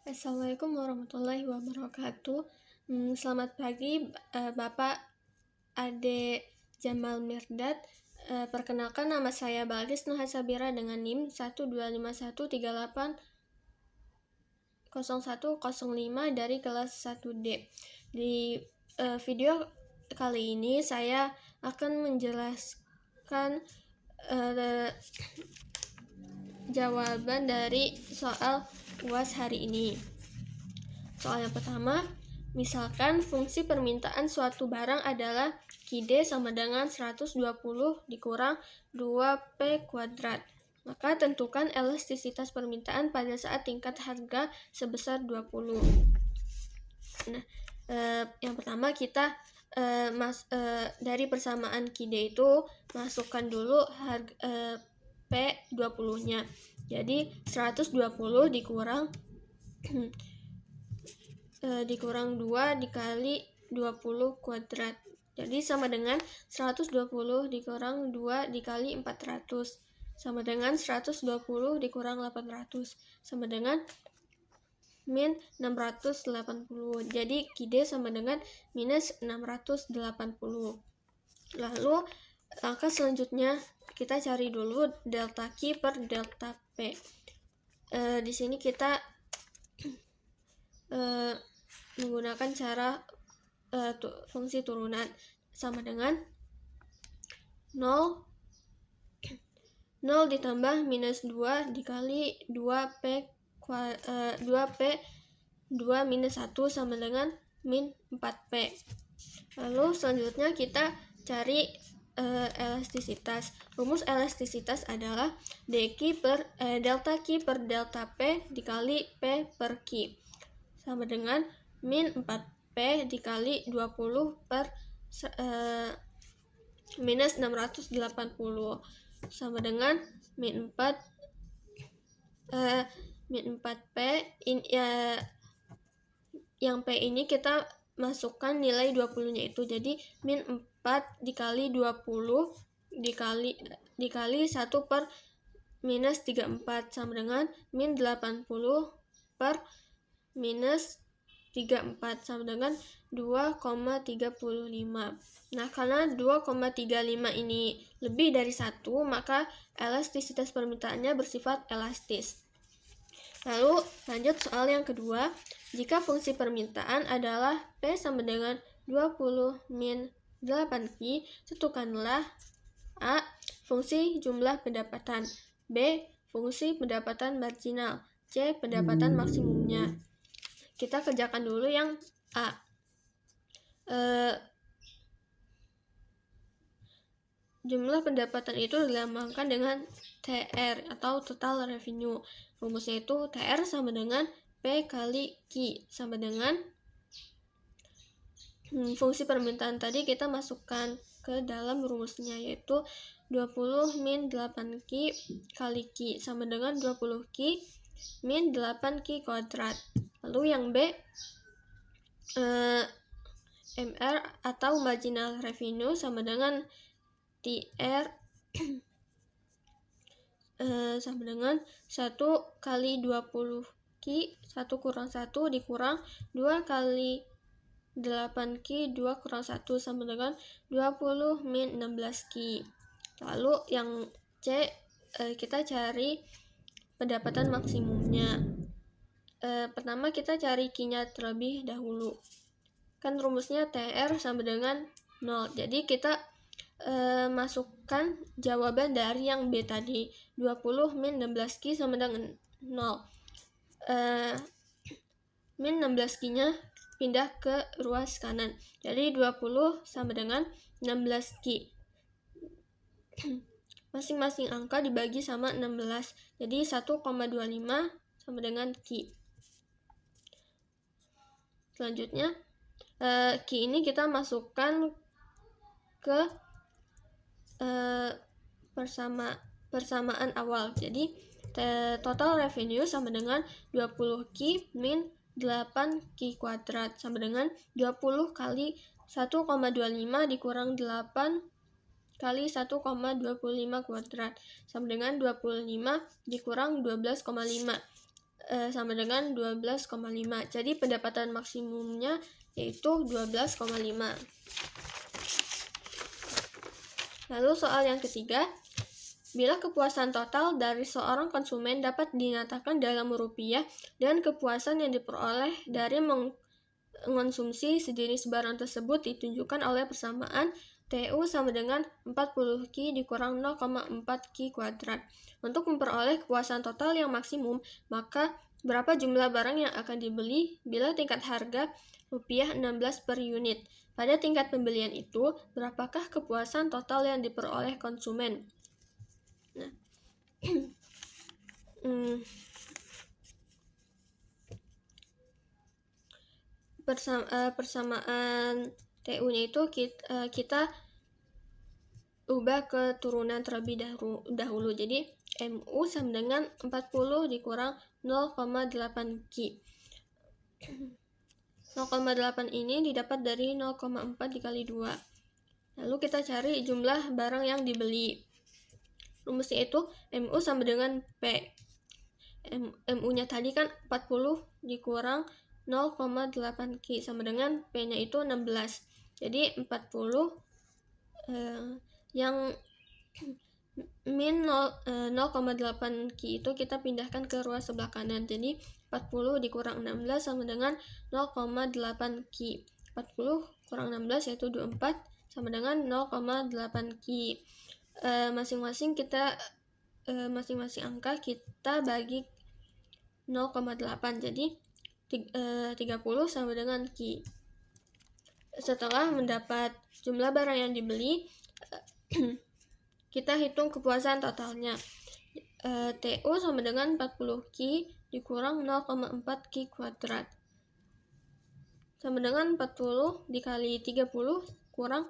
Assalamualaikum warahmatullahi wabarakatuh. Selamat pagi, Bapak Ade Jamal Mirdad. Perkenalkan, nama saya Balkis Nuhasabira dengan NIM 1251380101005 dari kelas 1D. Di video kali ini saya akan menjelaskan jawaban dari soal UAS hari ini. Soal yang pertama, misalkan fungsi permintaan suatu barang adalah QD sama dengan 120 dikurang 2P kuadrat. Maka tentukan elastisitas permintaan pada saat tingkat harga sebesar 20. Nah, yang pertama kita dari persamaan QD itu masukkan dulu harga P20-nya. Jadi 120 dikurang 2 dikali 20 kuadrat. Jadi sama dengan 120 dikurang 2 dikali 400 sama dengan 120 dikurang 800 sama dengan min 680. Jadi QD sama dengan minus 680. Lalu langkah selanjutnya kita cari dulu delta Q per delta P. Di sini kita menggunakan cara fungsi turunan sama dengan 0 ditambah minus 2 dikali 2P 2 minus 1 sama dengan min 4P. Lalu selanjutnya kita cari elastisitas. Rumus elastisitas adalah delta Q per delta P dikali P per Q sama dengan min 4P dikali 20 per minus 680 sama dengan min 4P yang P ini kita masukkan nilai 20-nya itu, jadi min 4 dikali 20 dikali 1 per minus 34 sama dengan min 80 per minus 34 sama dengan 2,35. Nah, karena 2,35 ini lebih dari 1, maka elastisitas permintaannya bersifat elastis. Lalu lanjut soal yang kedua. Jika fungsi permintaan adalah P sama dengan 20 min 8Q, tentukanlah A. Fungsi jumlah pendapatan, B. Fungsi pendapatan marginal, C. Pendapatan maksimumnya. Kita kerjakan dulu yang A. Jumlah pendapatan itu dilambangkan dengan TR atau total revenue. Rumusnya itu TR sama dengan P kali Q sama dengan fungsi permintaan tadi kita masukkan ke dalam rumusnya, yaitu 20 min 8Q kali Q sama dengan 20Q min 8Q kuadrat. Lalu yang B, MR atau marginal revenue sama dengan TR sama dengan 1 kali 20Q 1 kurang 1 dikurang 2 kali 8Q 2 kurang 1 sama dengan 20 min 16Q. Lalu yang C, kita cari pendapatan maksimumnya. Pertama kita cari Q-nya terlebih dahulu. Kan rumusnya TR sama dengan 0. Jadi kita masukkan jawaban dari yang B tadi, 20 min 16Q sama dengan 0. Min 16Q-nya pindah ke ruas kanan. Jadi 20 sama dengan 16Q. Masing-masing angka dibagi sama 16. Jadi 1,25 sama dengan Q. Selanjutnya Q ini kita masukkan ke persamaan awal. Jadi total revenue sama dengan 20Q min 8Q kuadrat sama dengan 20 kali 1,25 dikurang 8 kali 1,25 kuadrat sama dengan 25 dikurang 12,5. sama dengan 12,5. Jadi pendapatan maksimumnya yaitu 12,5. Lalu soal yang ketiga, bila kepuasan total dari seorang konsumen dapat dinyatakan dalam rupiah dan kepuasan yang diperoleh dari mengonsumsi sejenis barang tersebut ditunjukkan oleh persamaan TU sama dengan 40 Q dikurang 0,4 Q kuadrat. Untuk memperoleh kepuasan total yang maksimum, maka berapa jumlah barang yang akan dibeli bila tingkat harga rupiah 16 per unit. Pada tingkat pembelian itu, berapakah kepuasan total yang diperoleh konsumen? Nah, persamaan TU-nya itu kita ubah ke turunan terlebih dahulu. Jadi MU sama dengan 40 dikurang 0,8 Q. 0,8 ini didapat dari 0,4 dikali 2. Lalu kita cari jumlah barang yang dibeli. Rumusnya itu MU sama dengan P. MU-nya tadi kan 40 dikurang 0,8 Q sama dengan P-nya itu 16. Jadi 40 yang min 0,8 Q itu kita pindahkan ke ruas sebelah kanan. Jadi 40 dikurang 16 sama dengan 0,8 Q. 40 kurang 16 yaitu 24 sama dengan 0,8 Q. Masing-masing angka kita bagi 0,8. Jadi 30 sama dengan Q. Setelah mendapat jumlah barang yang dibeli, kita hitung kepuasan totalnya. TU sama dengan 40 Q dikurang 0,4 Q kuadrat. Sama dengan 40 dikali 30 kurang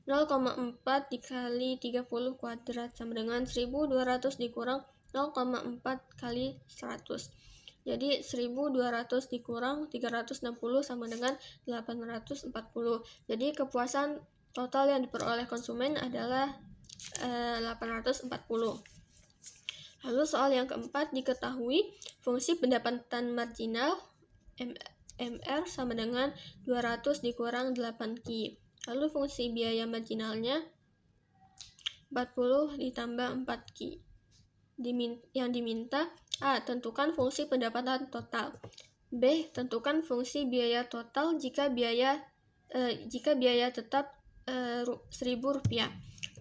0,4 dikali 30 kuadrat sama dengan 1200 dikurang 0,4 kali 100. Jadi 1200 dikurang 360 sama dengan 840. Jadi kepuasan total yang diperoleh konsumen adalah 840. Lalu soal yang keempat, diketahui fungsi pendapatan marginal MR sama dengan 200 dikurang 8 Q. Lalu fungsi biaya marginalnya 40 ditambah 4 Q. Yang diminta A. Tentukan fungsi pendapatan total. B. Tentukan fungsi biaya total jika biaya tetap Rp1.000.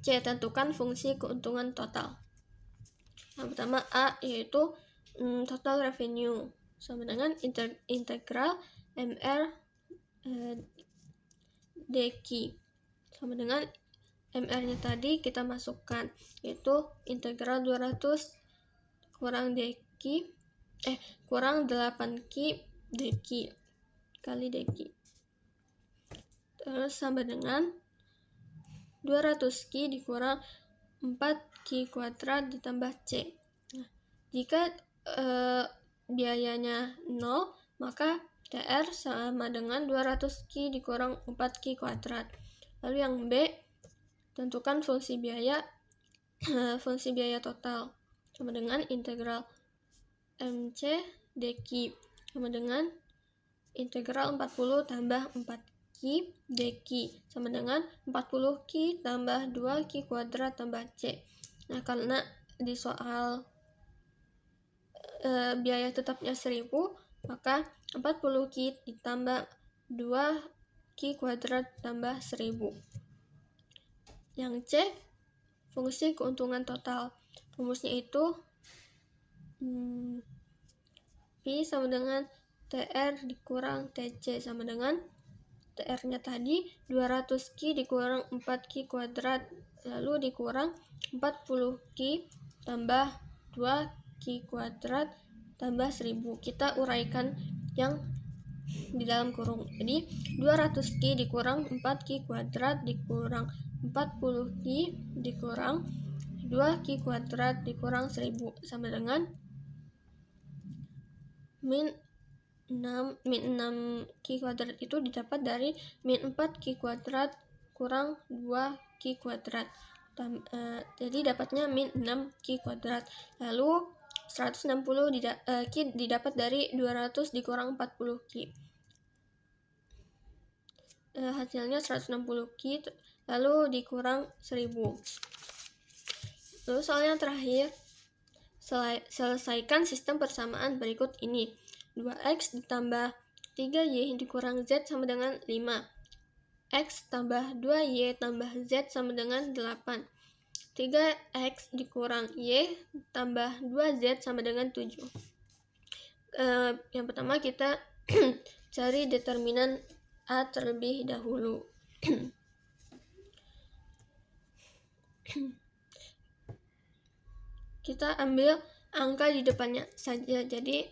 C. Tentukan fungsi keuntungan total. Yang pertama A, yaitu total revenue sama dengan integral MR DQ sama dengan MR-nya tadi kita masukkan, yaitu integral 200 kurang DQ kurang 8Q DQ kali DQ. Terus sama dengan 200Q dikurang 4Q kuadrat ditambah C. Nah, jika biayanya 0, maka TR sama dengan 200Q dikurang 4Q kuadrat. Lalu yang B, tentukan fungsi biaya total sama dengan integral MC DQ sama dengan integral 40 tambah 4Q DQ sama dengan 40Q tambah 2Q kuadrat tambah C. Nah, karena di soal biaya tetapnya 1000, maka 40Q ditambah 2Q kuadrat tambah 1000. Yang C, fungsi keuntungan total. Rumusnya itu P sama dengan TR dikurang TC sama dengan TR-nya tadi 200Q dikurang 4Q kuadrat lalu dikurang 40Q tambah 2Q kuadrat tambah 1000. Kita uraikan yang di dalam kurung. Jadi 200Q dikurang 4Q kuadrat dikurang 40Q dikurang 2Q kuadrat dikurang 1000 sama dengan min 6Q kuadrat itu didapat dari min 4Q kuadrat kurang 2Q kuadrat. Jadi dapatnya min 6Q kuadrat. Lalu 160 Ki didapat dari 200 dikurang 40 Ki. Hasilnya 160 Ki lalu dikurang 1000. Lalu soal yang terakhir, selesaikan sistem persamaan berikut ini. 2x ditambah 3y dikurang z sama dengan 5. X tambah 2y tambah z sama dengan 8. 3x dikurang y tambah 2z sama dengan 7. Yang pertama kita cari determinan A terlebih dahulu. Kita ambil angka di depannya saja, jadi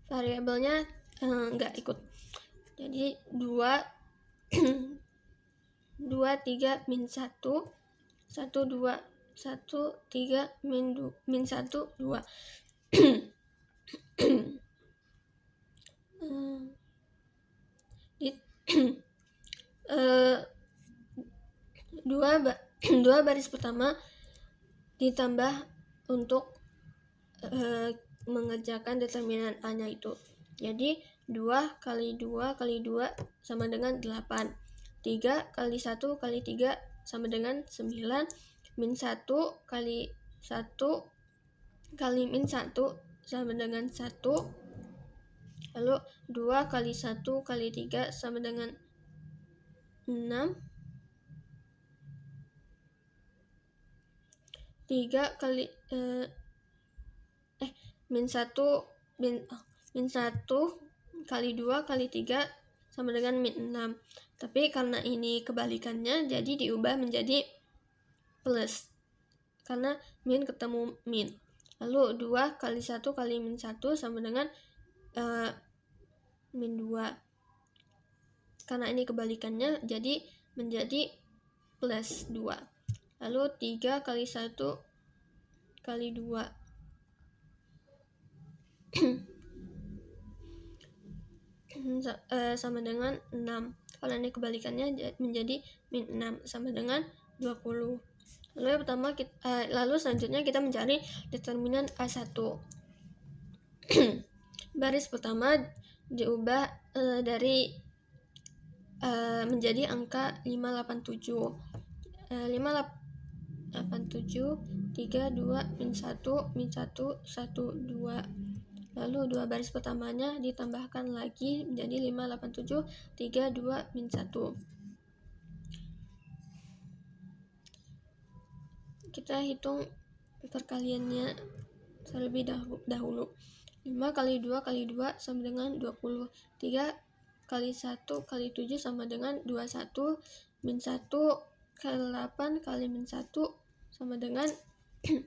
variabelnya nggak ikut. Jadi 2 3 min 1 1 2 1 3 min 1 2. 2 baris pertama ditambah untuk mengerjakan determinan A-nya itu. Jadi 2 kali 2 kali 2 sama dengan 8. 3 kali 1 kali 3 sama dengan 9. Min 1 kali 1 kali min 1 sama dengan 1. Lalu 2 kali 1 kali 3 sama dengan 6. 3 kali min 1 kali 2 kali 3 sama dengan min 6. Tapi karena ini kebalikannya, jadi diubah menjadi plus, karena min ketemu min. Lalu 2 kali 1 kali min 1 sama dengan min 2. Karena ini kebalikannya, jadi menjadi plus 2. Lalu 3 kali 1 kali 2 sama dengan 6. Kalau ini kebalikannya menjadi min 6 sama dengan 20. Lalu selanjutnya kita mencari determinan A1. Baris pertama diubah menjadi angka 587. 587 3 2 min 1 min 1 1 2. Lalu 2 baris pertamanya ditambahkan lagi menjadi 587 3 2 min 1. Kita hitung perkaliannya terlebih dahulu. 5 kali 2 kali 2 sama dengan 20. 3 kali 1 kali 7 sama dengan 21. Min 1 kali 8 kali min 1 sama dengan 8.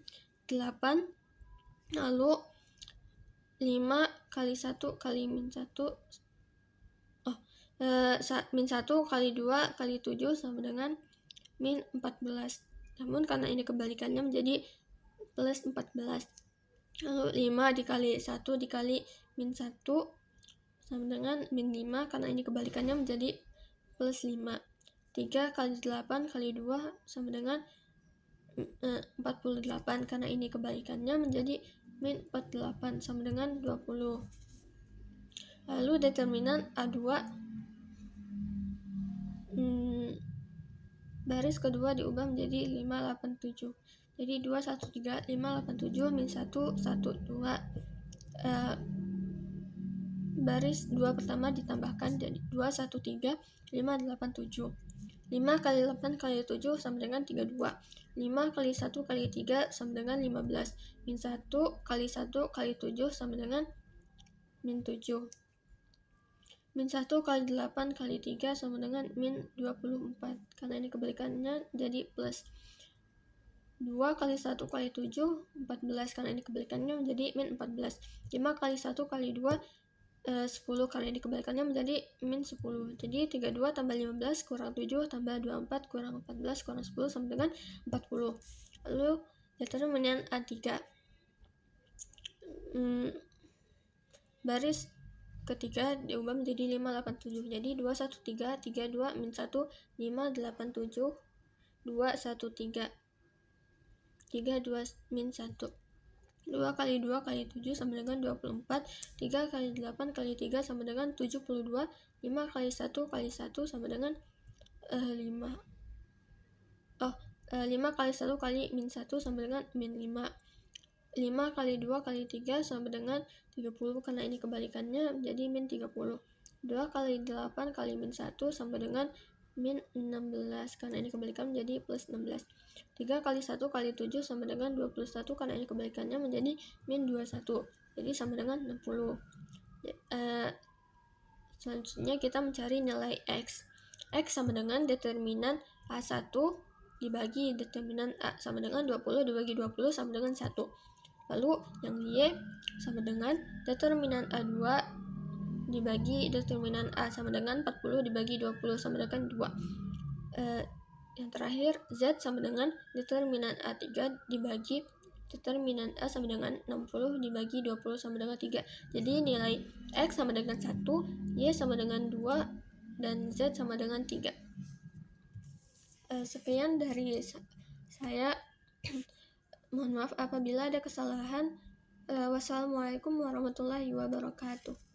Lalu 5 kali 1 kali min 1 min 1 kali 2 kali 7 sama dengan min 14. Namun karena ini kebalikannya menjadi plus 14. Lalu 5 dikali 1 dikali min 1 sama dengan min 5. Karena ini kebalikannya menjadi plus 5. 3 kali 8 kali 2 sama dengan 48. Karena ini kebalikannya menjadi min 48 sama dengan 20. Lalu determinan A2, baris kedua diubah menjadi 587. Jadi 213 587 min 1 12. Baris 2 pertama ditambahkan jadi 213 587. 5 kali 8 kali 7 sama dengan 32. 5 kali 1 kali 3 sama dengan 15. Min 1 kali 1 kali 7 sama dengan min 7. Min 1 kali 8 kali 3 sama dengan min 24. Karena ini kebalikannya jadi plus. 2 kali 1 kali 7 14. Karena ini kebalikannya menjadi min 14. 5 kali 1 kali 2 10. Karena ini kebalikannya menjadi min 10. Jadi 32 tambah 15 kurang 7 tambah 24 kurang 14 kurang 10 sama dengan 40. Lalu determinan A3, baris ketiga diubah menjadi 587. Jadi 213 32 min 1 587 2, 1, 3. 3, 2, min 1. 2 kali 2 kali 7 sama dengan 24. 3 kali 8 kali 3 sama dengan 72. 5 kali 1 kali 1 sama dengan 5. 5 kali 1 kali min 1 sama dengan min 5. 5 kali 2 kali 3 sama dengan 30, karena ini kebalikannya jadi min 30. 2 kali 8 kali min 1 sama dengan min 16, karena ini kebalikan menjadi plus 16. 3 kali 1 kali 7 sama dengan 21, karena ini kebalikannya menjadi min 21, jadi sama dengan 60. Selanjutnya kita mencari nilai X. X sama dengan determinan A1 dibagi determinan A sama dengan 20 dibagi 20 sama dengan 1. Lalu yang Y sama dengan determinan A2 dibagi determinan A sama dengan 40 dibagi 20 sama dengan 2. Yang terakhir Z sama dengan determinan A3 dibagi determinan A sama dengan 60 dibagi 20 sama dengan 3. Jadi nilai X sama dengan 1, Y sama dengan 2, dan Z sama dengan 3. Sekian dari saya. Mohon maaf apabila ada kesalahan. Wassalamualaikum warahmatullahi wabarakatuh.